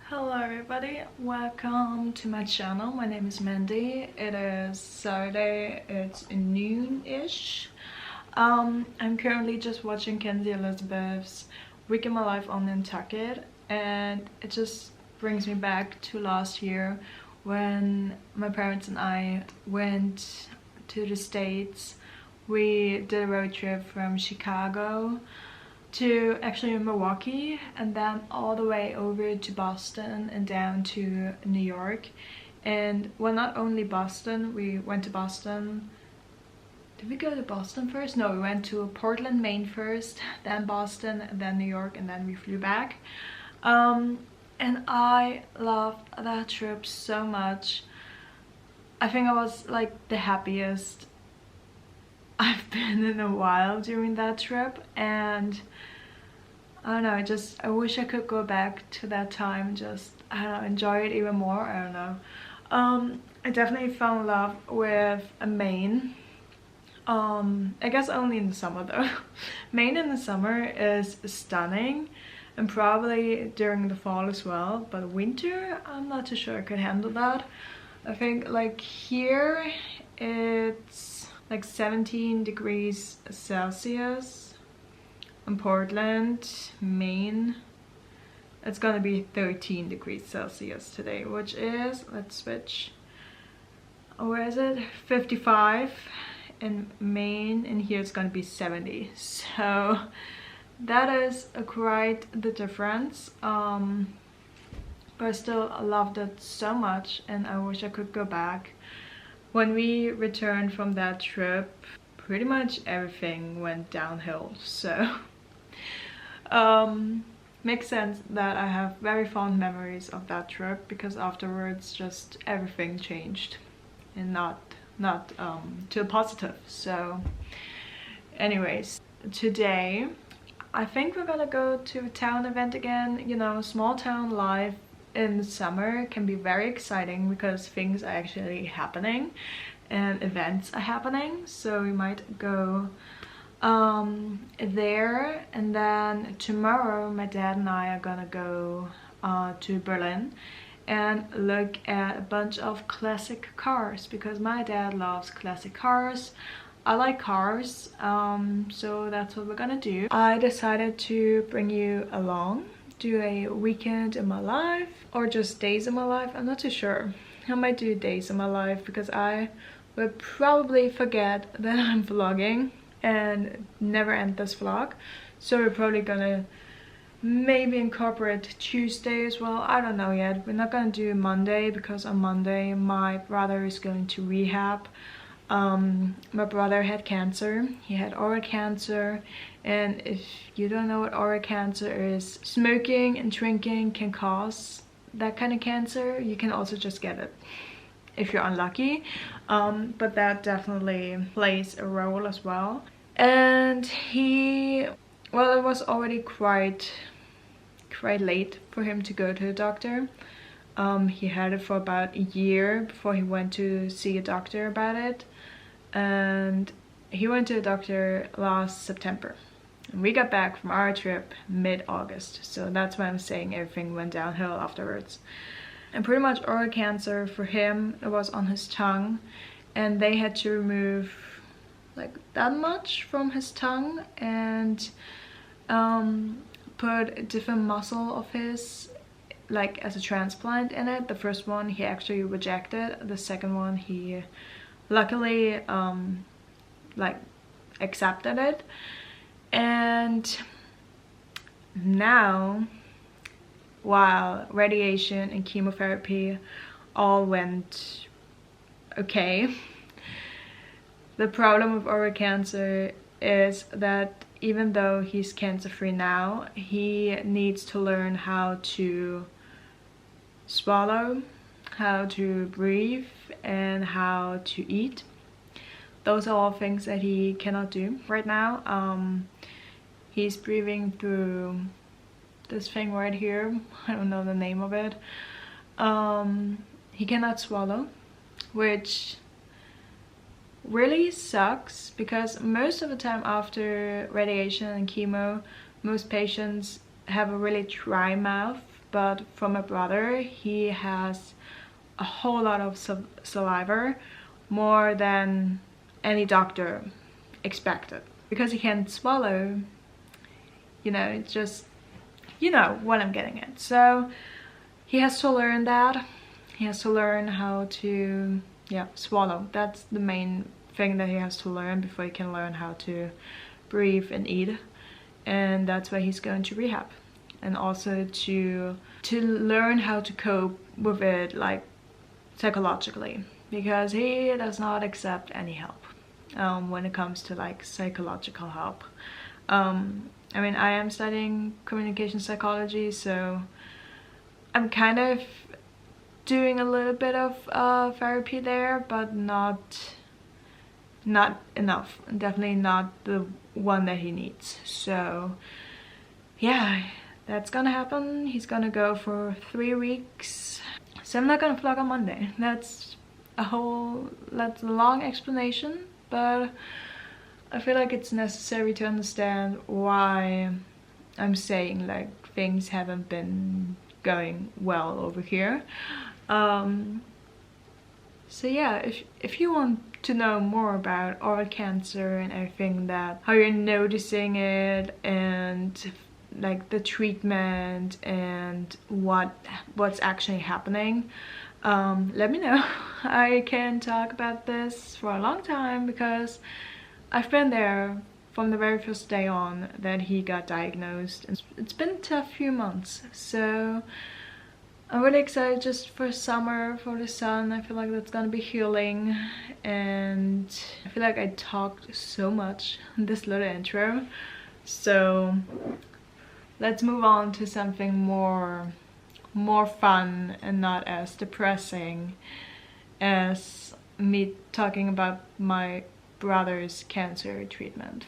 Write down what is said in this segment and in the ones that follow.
Hello everybody, welcome to my channel. My name is Mandy. It is Saturday, it's noon-ish. I'm currently just watching Kenzie Elizabeth's Week in My Life on Nantucket, and it just brings me back to last year when my parents and I went to the States. We did a road trip from Chicago to actually Milwaukee and then all the way over to Boston and down to New York. And well, not only Boston, we went to Boston. Did we go to Boston first? No, we went to Portland, Maine first, then Boston, then New York, and then we flew back. And I loved that trip so much. I think I was like the happiest I've been in a while during that trip, and I don't know, I wish I could go back to that time, just, I don't know, enjoy it even more. I don't know. I definitely fell in love with Maine. I guess only in the summer though. Maine in the summer is stunning, and probably during the fall as well, but winter, I'm not too sure I could handle that. I think like here it's like 17 degrees Celsius. In Portland, Maine, it's gonna be 13 degrees Celsius today, which is, let's switch, where is it, 55 in Maine, and here it's gonna be 70. So that is quite the difference. But I still loved it so much, and I wish I could go back. When we returned from that trip, pretty much everything went downhill, so makes sense that I have very fond memories of that trip, because afterwards just everything changed, and not to a positive. So anyways, today I think we're gonna go to a town event again. You know, small town life in the summer can be very exciting because things are actually happening and events are happening. So we might go there, and then tomorrow my dad and I are gonna go to Berlin and look at a bunch of classic cars, because my dad loves classic cars. I like cars, so that's what we're gonna do. I decided to bring you along, do a weekend in my life, or just days in my life. I'm not too sure. I might do days in my life because I will probably forget that I'm vlogging and never end this vlog. So we're probably gonna maybe incorporate Tuesday as well. I don't know yet. We're not gonna do Monday because on Monday my brother is going to rehab. My brother had cancer. He had oral cancer, and if you don't know what oral cancer is, smoking and drinking can cause that kind of cancer. You can also just get it if you're unlucky, but that definitely plays a role as well. And well, it was already quite late for him to go to the doctor. He had it for about a year before he went to see a doctor about it, and he went to a doctor last September, and we got back from our trip mid-August. So that's why I'm saying everything went downhill afterwards. And pretty much oral cancer for him, it was on his tongue, and they had to remove like that much from his tongue and put a different muscle of his like as a transplant in it. The first one he actually rejected, the second one he luckily like accepted it. And now, while radiation and chemotherapy all went okay, the problem with oral cancer is that even though he's cancer-free now, he needs to learn how to swallow, how to breathe, and how to eat. Those are all things that he cannot do right now. He's breathing through this thing right here. I don't know the name of it. He cannot swallow, which really sucks, because most of the time after radiation and chemo, most patients have a really dry mouth, but for my brother, he has a whole lot of saliva, more than any doctor expected, because he can't swallow. You know, it's just, you know what I'm getting at. So he has to learn that. He has to learn how to, yeah, swallow. That's the main thing that he has to learn before he can learn how to breathe and eat. And that's why he's going to rehab, and also to learn how to cope with it, like psychologically, because he does not accept any help when it comes to like psychological help. I mean, I am studying communication psychology, so I'm kind of doing a little bit of therapy there, but not enough. Definitely not the one that he needs. So yeah, that's gonna happen. He's gonna go for 3 weeks. So I'm not gonna vlog on Monday. That's a long explanation, but I feel like it's necessary to understand why I'm saying like things haven't been going well over here. So yeah, if you want to know more about oral cancer and everything, that how you're noticing it, and like the treatment and what's actually happening, let me know. I can talk about this for a long time, because I've been there from the very first day on that he got diagnosed, and it's been a tough few months. So I'm really excited just for summer, for the sun. I feel like that's gonna be healing, and I feel like I talked so much in this little intro. So let's move on to something more fun and not as depressing as me talking about my brother's cancer treatment.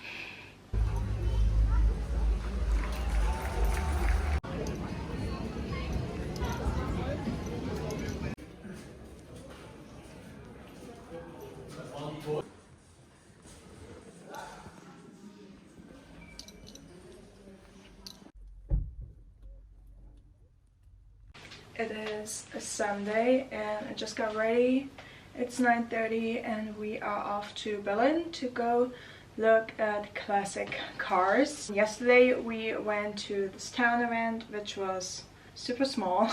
It is a Sunday and I just got ready. It's 9:30 and we are off to Berlin to go look at classic cars. Yesterday we went to this town event, which was super small.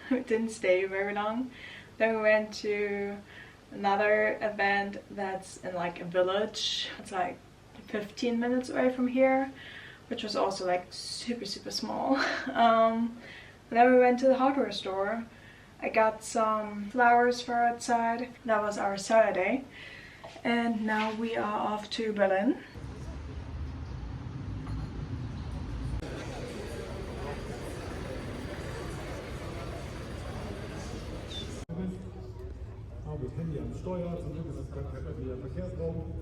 We didn't stay very long. Then we went to another event that's in like a village. It's like 15 minutes away from here, which was also like super small. Then we went to the hardware store. I got some flowers for outside. That was our Saturday. And now we are off to Berlin. Mit Handy am Steuer, zum Glück ist es kein öffentlicher Verkehrsraum.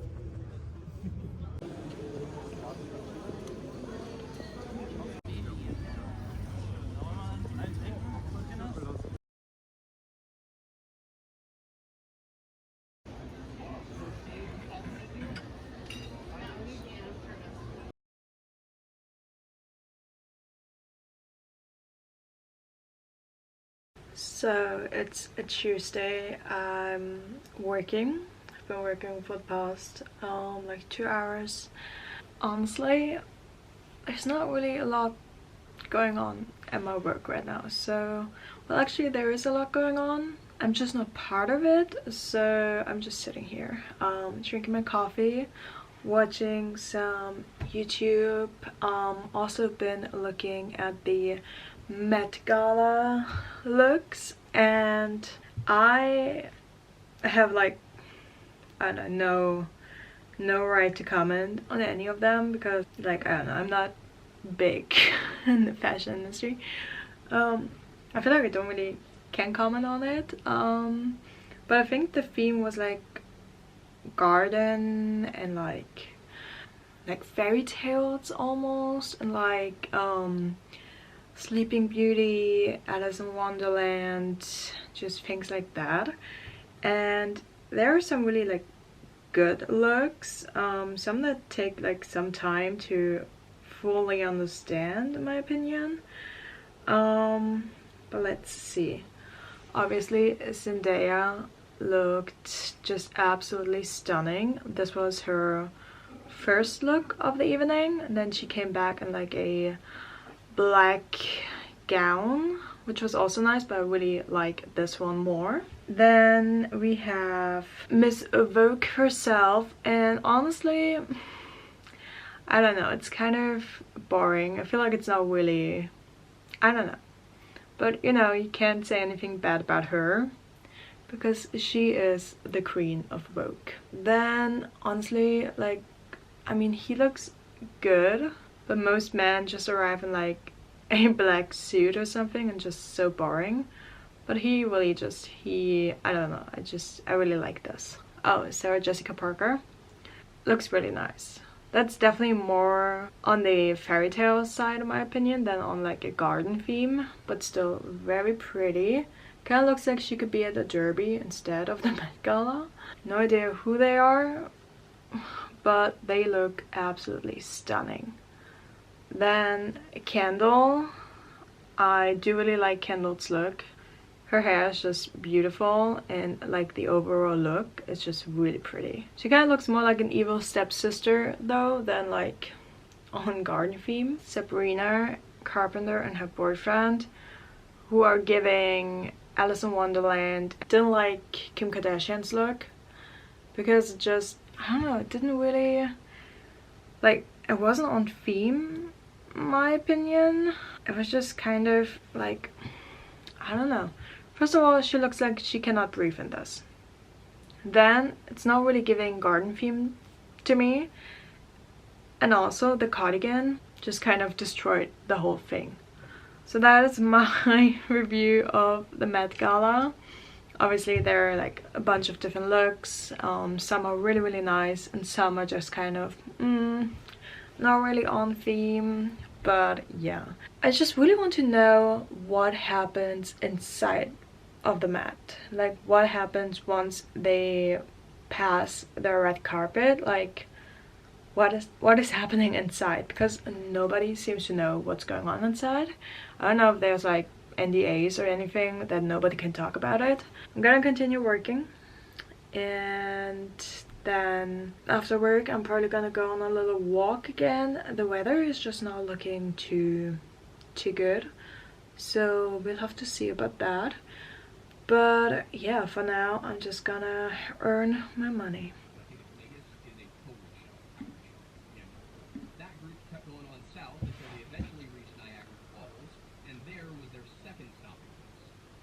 So it's a Tuesday. I'm working. I've been working for the past like 2 hours. Honestly, there's not really a lot going on at my work right now. So, well, actually there is a lot going on. I'm just not part of it. So I'm just sitting here, drinking my coffee, watching some YouTube. Also been looking at the Met Gala looks, and I have like, I don't know, no right to comment on any of them, because like, I don't know, I'm not big in the fashion industry. I feel like I don't really can comment on it, but I think the theme was like garden and like fairy tales almost, and like Sleeping Beauty, Alice in Wonderland, just things like that. And there are some really like good looks, some that take like some time to fully understand in my opinion. But let's see. Obviously, Zendaya looked just absolutely stunning. This was her first look of the evening, and then she came back in like a black gown, which was also nice, but I really like this one more. Then we have Miss Vogue herself, and honestly, I don't know, it's kind of boring. I feel like it's not really, I don't know. But you know, you can't say anything bad about her because she is the queen of Vogue. Then honestly, like, I mean, he looks good, but most men just arrive in like a black suit or something and just so boring. But he really just, I don't know, I really like this. Oh, Sarah Jessica Parker looks really nice. That's definitely more on the fairy tale side in my opinion than on like a garden theme, but still very pretty. Kind of looks like she could be at the Derby instead of the Met Gala. No idea who they are, but they look absolutely stunning. Then Kendall. I do really like Kendall's look. Her hair is just beautiful, and like the overall look is just really pretty. She kind of looks more like an evil stepsister though than like on garden theme. Sabrina Carpenter and her boyfriend, who are giving Alice in Wonderland. I didn't like Kim Kardashian's look because it just, I don't know, it didn't really, like, it wasn't on theme in my opinion. It was just kind of like, I don't know. First of all, she looks like she cannot breathe in this. Then it's not really giving garden theme to me. And also the cardigan just kind of destroyed the whole thing. So that is my review of the Met Gala. Obviously there are like a bunch of different looks. Some are really, really nice and some are just kind of not really on theme. But yeah, I just really want to know what happens inside of the Met. Like what happens once they pass the red carpet. Like what is happening inside, because nobody seems to know what's going on inside. I don't know if there's like NDAs or anything that nobody can talk about it. I'm gonna continue working, and then after work I'm probably gonna go on a little walk again. The weather is just not looking too good, so we'll have to see about that. But yeah, for now I'm just gonna earn my money.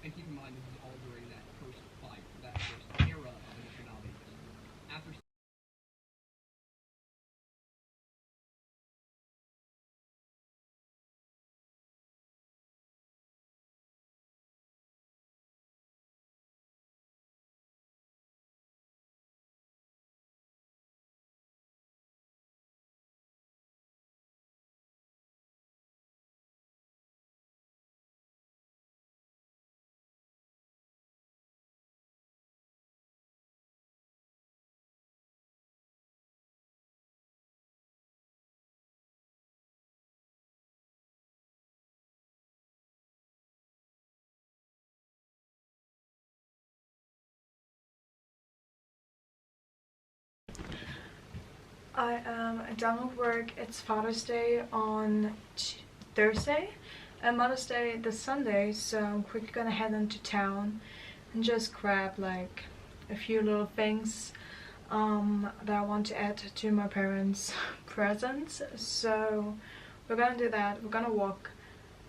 And keep in mind, this is all during that first fight, that first era of Initial Vegas. After I am done with work. It's Father's Day on Thursday and Mother's Day this Sunday, so I'm quickly gonna head into town and just grab like a few little things that I want to add to my parents' presents. So we're gonna do that. We're gonna walk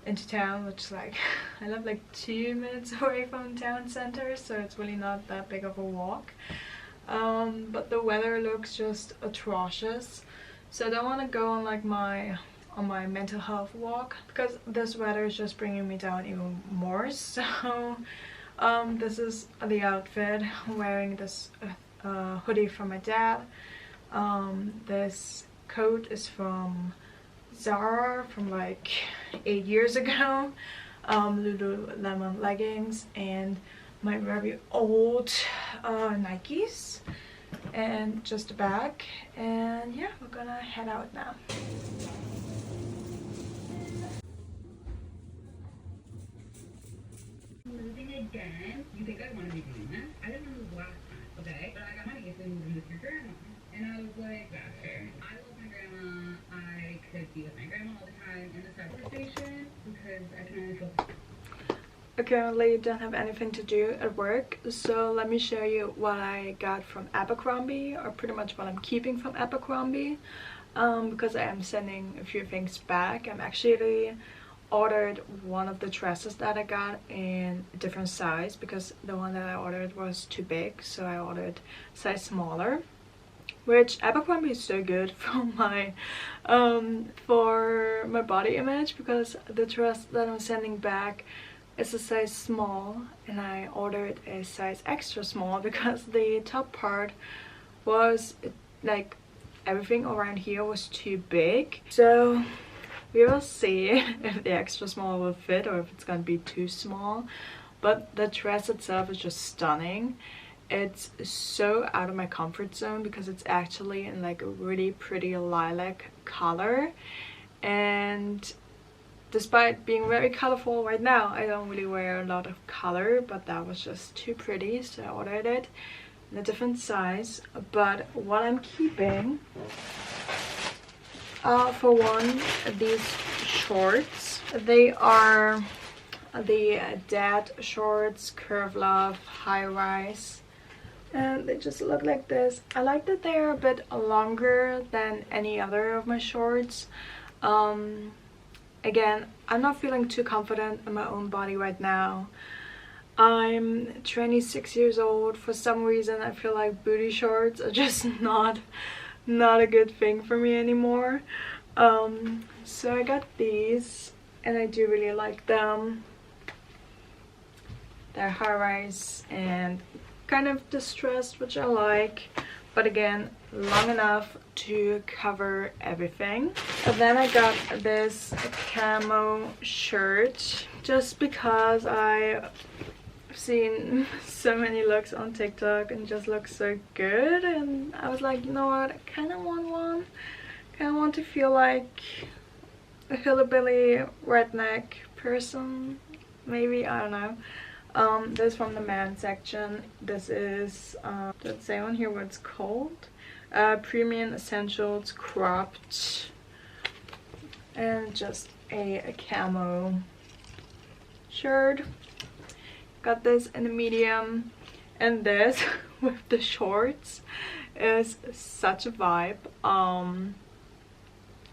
into town, which is like I live like 2 minutes away from town center, so it's really not that big of a walk. But the weather looks just atrocious, so I don't want to go on like my mental health walk because this weather is just bringing me down even more. So this is the outfit. I'm wearing this hoodie from my dad. This coat is from Zara from like 8 years ago. Lululemon leggings and my very old Nikes, and just a bag. And yeah, we're gonna head out now. moving again. You think I want to be doing this? I didn't move last time, okay? But I got money if we moved with your grandma. And I was like, that's fair. I love my grandma. I could be with my grandma all the time in the subway station because I can only feel. I currently don't have anything to do at work, so let me show you what I got from Abercrombie, or pretty much what I'm keeping from Abercrombie, because I am sending a few things back. I'm actually ordered one of the dresses that I got in a different size because the one that I ordered was too big, so I ordered size smaller, which Abercrombie is so good for my body image, because the dress that I'm sending back is a size small and I ordered a size extra small because the top part was like everything around here was too big. So we will see if the extra small will fit or if it's gonna be too small. But the dress itself is just stunning. It's so out of my comfort zone because it's actually in like a really pretty lilac color, and despite being very colorful right now, I don't really wear a lot of color, but that was just too pretty, so I ordered it in a different size. But what I'm keeping for one, these shorts. They are the dad shorts, curve love, high rise, and they just look like this. I like that they're a bit longer than any other of my shorts. Again, I'm not feeling too confident in my own body right now. I'm 26 years old. For some reason I feel like booty shorts are just not a good thing for me anymore. So I got these and I do really like them. They're high rise and kind of distressed, which I like, but again, long enough to cover everything. And then I got this camo shirt just because I've seen so many looks on TikTok and just looks so good, and I was like, you know what, I kind of want one. Kind of want to feel like a hillbilly redneck person, maybe, I don't know. This is from the men's section. This is, let's say on here what it's called. Premium Essentials cropped, and just a camo shirt. Got this in a medium, and this with the shorts is such a vibe.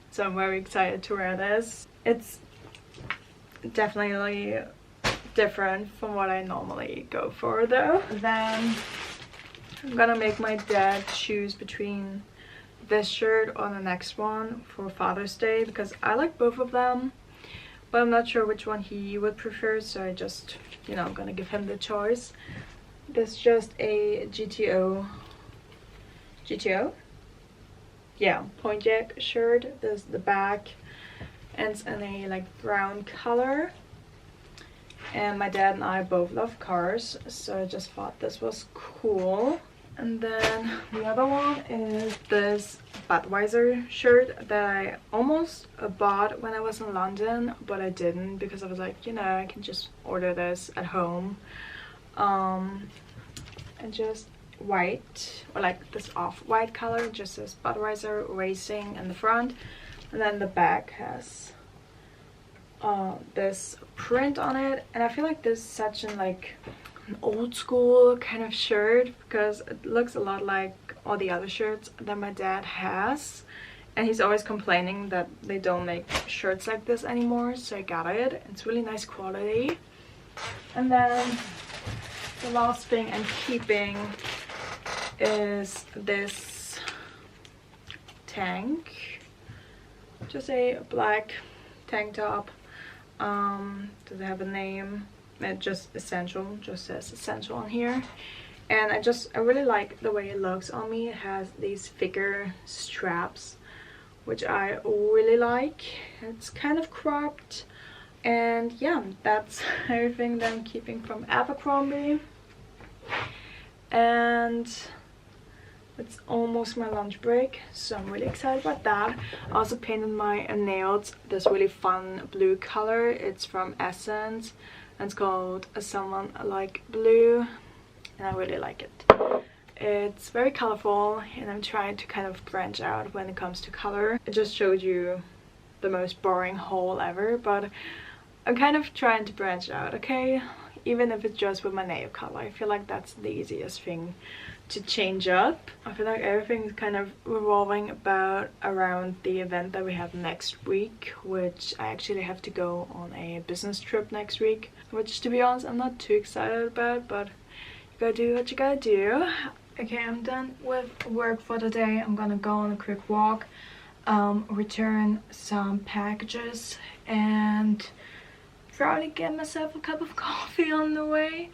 So I'm very excited to wear this. It's definitely different from what I normally go for though. Then I'm gonna make my dad choose between this shirt or the next one for Father's Day, because I like both of them, but I'm not sure which one he would prefer, so I just, you know, I'm gonna give him the choice. This is just a GTO? Yeah, point jack shirt. This is the back, and it's in a like brown color. And my dad and I both love cars, so I just thought this was cool. And then the other one is this Budweiser shirt that I almost bought when I was in London, but I didn't because I was like, you know, I can just order this at home. And just white, or like this off-white color, just says Budweiser Racing in the front, and then the back has this print on it. And I feel like this is such an like an old school kind of shirt because it looks a lot like all the other shirts that my dad has, and he's always complaining that they don't make shirts like this anymore, so I got it. It's really nice quality. And then the last thing I'm keeping is this tank, just a black tank top. Does it have a name? It just essential, just says essential on here. And I really like the way it looks on me. It has these thicker straps, which I really like. It's kind of cropped. And yeah, that's everything that I'm keeping from Abercrombie. And it's almost my lunch break, so I'm really excited about that. I also painted my nails this really fun blue color. It's from Essence, and it's called Someone Like Blue, and I really like it. It's very colorful, and I'm trying to kind of branch out when it comes to color. I just showed you the most boring haul ever, but I'm kind of trying to branch out, okay? Even if it's just with my nail color. I feel like that's the easiest thing to change up. I feel like everything is kind of revolving around the event that we have next week, which I actually have to go on a business trip next week, which to be honest I'm not too excited about, but you gotta do what you gotta do. Okay, I'm done with work for the day. I'm gonna go on a quick walk, return some packages, and probably get myself a cup of coffee on the way.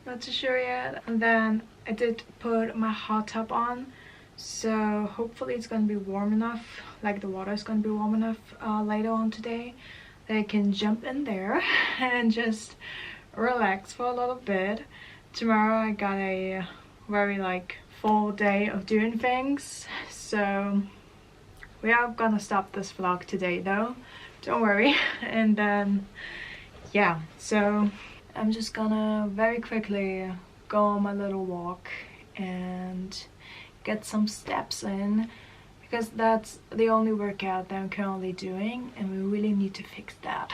Not too sure yet. And then I did put my hot tub on, so hopefully it's gonna be warm enough, like the water is gonna be warm enough later on today that I can jump in there and just relax for a little bit. Tomorrow I got a very like full day of doing things, so we are gonna stop this vlog today though, don't worry. And then yeah, so I'm just gonna very quickly go on my little walk and get some steps in, because that's the only workout that I'm currently doing and we really need to fix that.